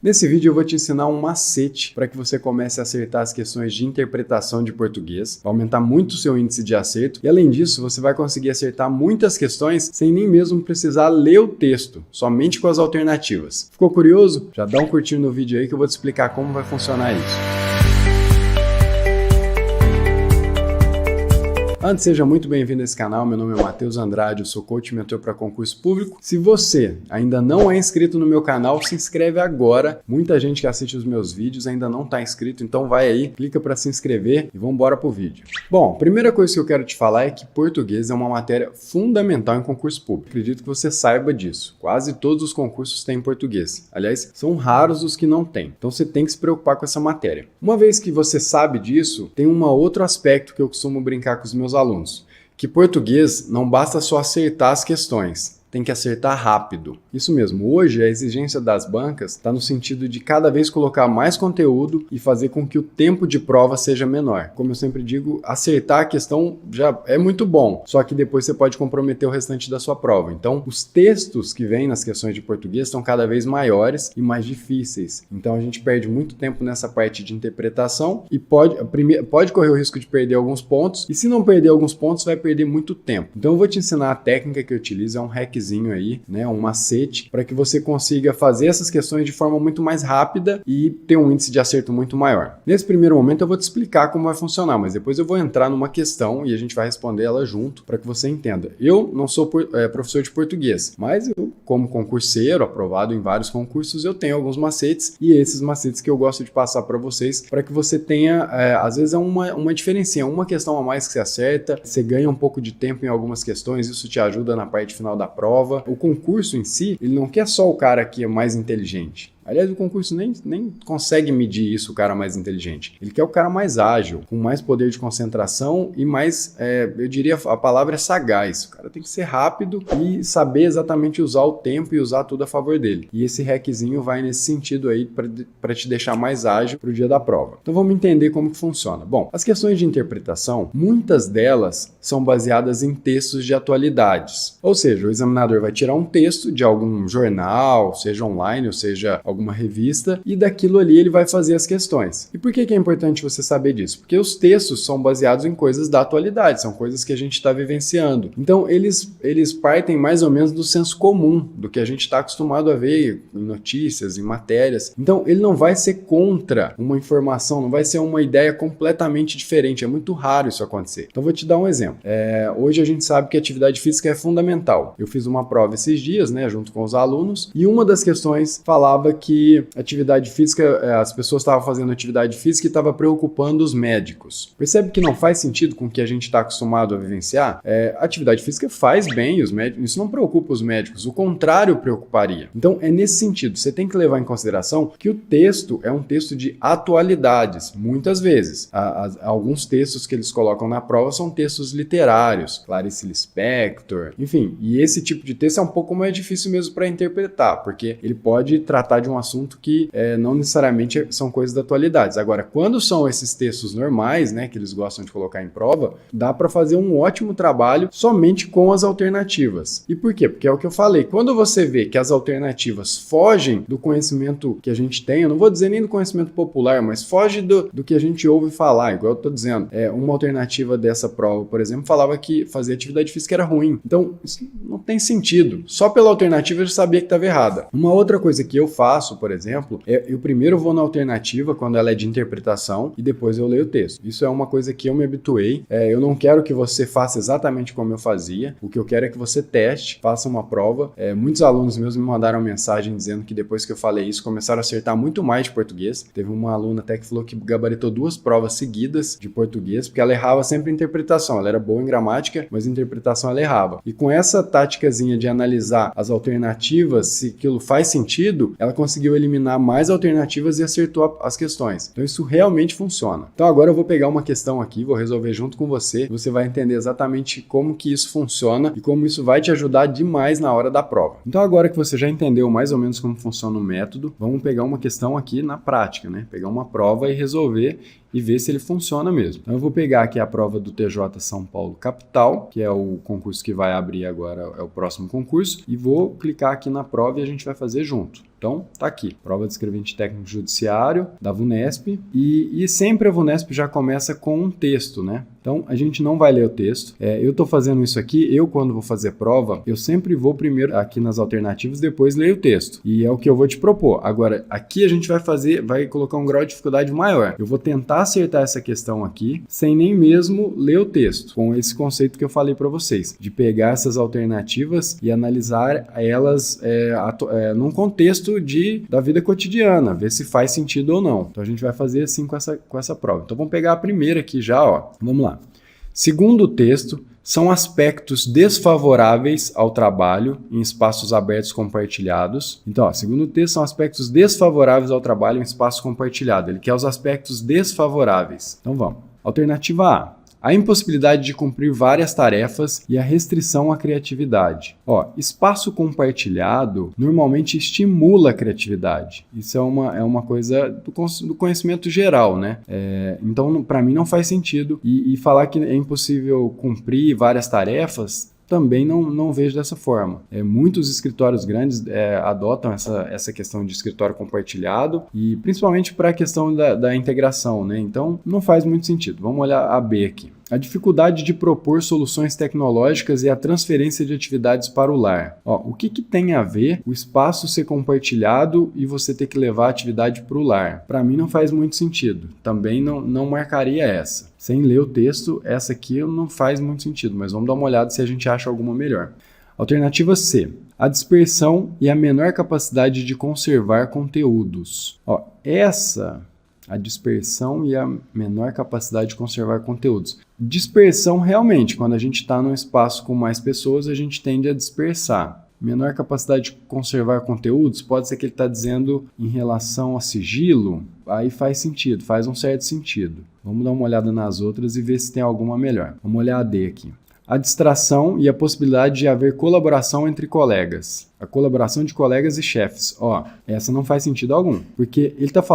Nesse vídeo eu vou te ensinar um macete para que você comece a acertar as questões de interpretação de português, vai aumentar muito o seu índice de acerto e além disso você vai conseguir acertar muitas questões sem nem mesmo precisar ler o texto, somente com as alternativas. Ficou curioso? Já dá um curtir no vídeo aí que eu vou te explicar como vai funcionar isso. Antes, seja muito bem-vindo a esse canal, meu nome é Matheus Andrade, eu sou coach e mentor para concurso público. Se você ainda não é inscrito no meu canal, se inscreve agora. Muita gente que assiste os meus vídeos ainda não está inscrito, então vai aí, clica para se inscrever e vamos embora pro vídeo. Bom, primeira coisa que eu quero te falar é que português é uma matéria fundamental em concurso público. Acredito que você saiba disso. Quase todos os concursos têm português. Aliás, são raros os que não têm. Então você tem que se preocupar com essa matéria. Uma vez que você sabe disso, tem um outro aspecto que eu costumo brincar com os meus alunos, que português não basta só acertar as questões, tem que acertar rápido. Isso mesmo, hoje a exigência das bancas está no sentido de cada vez colocar mais conteúdo e fazer com que o tempo de prova seja menor. Como eu sempre digo, acertar a questão já é muito bom, só que depois você pode comprometer o restante da sua prova. Então, os textos que vêm nas questões de português estão cada vez maiores e mais difíceis. Então, a gente perde muito tempo nessa parte de interpretação e pode correr o risco de perder alguns pontos, e se não perder alguns pontos, vai perder muito tempo. Então, eu vou te ensinar a técnica que eu utilizo, é um hack aí, né, um macete, para que você consiga fazer essas questões de forma muito mais rápida e ter um índice de acerto muito maior. Nesse primeiro momento eu vou te explicar como vai funcionar, mas depois eu vou entrar numa questão e a gente vai responder ela junto para que você entenda. Eu não sou professor de português, mas eu, como concurseiro, aprovado em vários concursos, eu tenho alguns macetes e esses macetes que eu gosto de passar para vocês, para que você tenha, às vezes é uma diferencinha, uma questão a mais que você acerta, você ganha um pouco de tempo em algumas questões, isso te ajuda na parte final da prova. O concurso em si, ele não quer só o cara que é mais inteligente. Aliás, o concurso nem consegue medir isso, o cara mais inteligente. Ele quer o cara mais ágil, com mais poder de concentração e mais, eu diria, a palavra é sagaz. O cara tem que ser rápido e saber exatamente usar o tempo e usar tudo a favor dele. E esse hackzinho vai nesse sentido aí para te deixar mais ágil para o dia da prova. Então vamos entender como que funciona. Bom, as questões de interpretação, muitas delas são baseadas em textos de atualidades. Ou seja, o examinador vai tirar um texto de algum jornal, seja online ou seja alguma revista, e daquilo ali ele vai fazer as questões. E por que é importante você saber disso? Porque os textos são baseados em coisas da atualidade, são coisas que a gente está vivenciando. Então eles partem mais ou menos do senso comum, do que a gente está acostumado a ver em notícias, em matérias. Então ele não vai ser contra uma informação, não vai ser uma ideia completamente diferente, é muito raro isso acontecer. Então vou te dar um exemplo. Hoje a gente sabe que a atividade física é fundamental. Eu fiz uma prova esses dias, né, junto com os alunos, e uma das questões falava que atividade física, as pessoas estavam fazendo atividade física e estava preocupando os médicos. Percebe que não faz sentido com o que a gente está acostumado a vivenciar? A atividade física faz bem os médicos, isso não preocupa os médicos, o contrário preocuparia. Então é nesse sentido, você tem que levar em consideração que o texto é um texto de atualidades, muitas vezes. Alguns textos que eles colocam na prova são textos literários, Clarice Lispector, enfim, e esse tipo de texto é um pouco mais difícil mesmo para interpretar, porque ele pode tratar de um assunto que não necessariamente são coisas da atualidade. Agora, quando são esses textos normais, né, que eles gostam de colocar em prova, dá para fazer um ótimo trabalho somente com as alternativas. E por quê? Porque é o que eu falei, quando você vê que as alternativas fogem do conhecimento que a gente tem, eu não vou dizer nem do conhecimento popular, mas foge do que a gente ouve falar, igual eu tô dizendo. Uma alternativa dessa prova, por exemplo, falava que fazer atividade física era ruim. Então, isso não tem sentido. Só pela alternativa eu já sabia que estava errada. Uma outra coisa que eu faço, por exemplo, eu primeiro vou na alternativa quando ela é de interpretação e depois eu leio o texto. Isso é uma coisa que eu me habituei. Eu não quero que você faça exatamente como eu fazia. O que eu quero é que você teste, faça uma prova. Muitos alunos meus me mandaram mensagem dizendo que depois que eu falei isso, começaram a acertar muito mais de português. Teve uma aluna até que falou que gabaritou 2 provas seguidas de português, porque ela errava sempre em interpretação. Ela era boa em gramática, mas em interpretação ela errava. E com essa táticazinha de analisar as alternativas, se aquilo faz sentido, ela conseguiu eliminar mais alternativas e acertou as questões. Então isso realmente funciona. Então agora eu vou pegar uma questão aqui, vou resolver junto com você, você vai entender exatamente como que isso funciona e como isso vai te ajudar demais na hora da prova. Então agora que você já entendeu mais ou menos como funciona o método, vamos pegar uma questão aqui na prática, né? Pegar uma prova e resolver e ver se ele funciona mesmo. Então eu vou pegar aqui a prova do TJ São Paulo Capital, que é o concurso que vai abrir agora, é o próximo concurso, e vou clicar aqui na prova e a gente vai fazer junto. Então, tá aqui, prova de escrevente técnico judiciário da VUNESP, e sempre a VUNESP já começa com um texto, né? Então, a gente não vai ler o texto. Eu estou fazendo isso aqui, quando vou fazer prova, eu sempre vou primeiro aqui nas alternativas, depois leio o texto. E é o que eu vou te propor. Agora, aqui a gente vai colocar um grau de dificuldade maior. Eu vou tentar acertar essa questão aqui, sem nem mesmo ler o texto, com esse conceito que eu falei para vocês, de pegar essas alternativas e analisar elas num contexto da vida cotidiana, ver se faz sentido ou não. Então, a gente vai fazer assim com essa prova. Então, vamos pegar a primeira aqui já, ó. Vamos lá. Segundo o texto, são aspectos desfavoráveis ao trabalho em espaços abertos compartilhados. Então, segundo o texto, são aspectos desfavoráveis ao trabalho em espaço compartilhado. Ele quer os aspectos desfavoráveis. Então, vamos. Alternativa A. A impossibilidade de cumprir várias tarefas e a restrição à criatividade. Espaço compartilhado normalmente estimula a criatividade. Isso é uma coisa do conhecimento geral, né? Então, para mim, não faz sentido. E falar que é impossível cumprir várias tarefas, também não vejo dessa forma. Muitos escritórios grandes adotam essa questão de escritório compartilhado e principalmente para a questão da integração, né? Então, não faz muito sentido. Vamos olhar a B aqui. A dificuldade de propor soluções tecnológicas e a transferência de atividades para o lar. O que tem a ver o espaço ser compartilhado e você ter que levar a atividade para o lar? Para mim não faz muito sentido. Também não marcaria essa. Sem ler o texto, essa aqui não faz muito sentido, mas vamos dar uma olhada se a gente acha alguma melhor. Alternativa C. A dispersão e a menor capacidade de conservar conteúdos. A dispersão e a menor capacidade de conservar conteúdos. Dispersão, realmente, quando a gente está num espaço com mais pessoas, a gente tende a dispersar. Menor capacidade de conservar conteúdos, pode ser que ele está dizendo em relação a sigilo, aí faz sentido, faz um certo sentido. Vamos dar uma olhada nas outras e ver se tem alguma melhor. Vamos olhar a D aqui. A distração e a possibilidade de haver colaboração entre colegas. A colaboração de colegas e chefes. Essa não faz sentido algum, porque ele está falando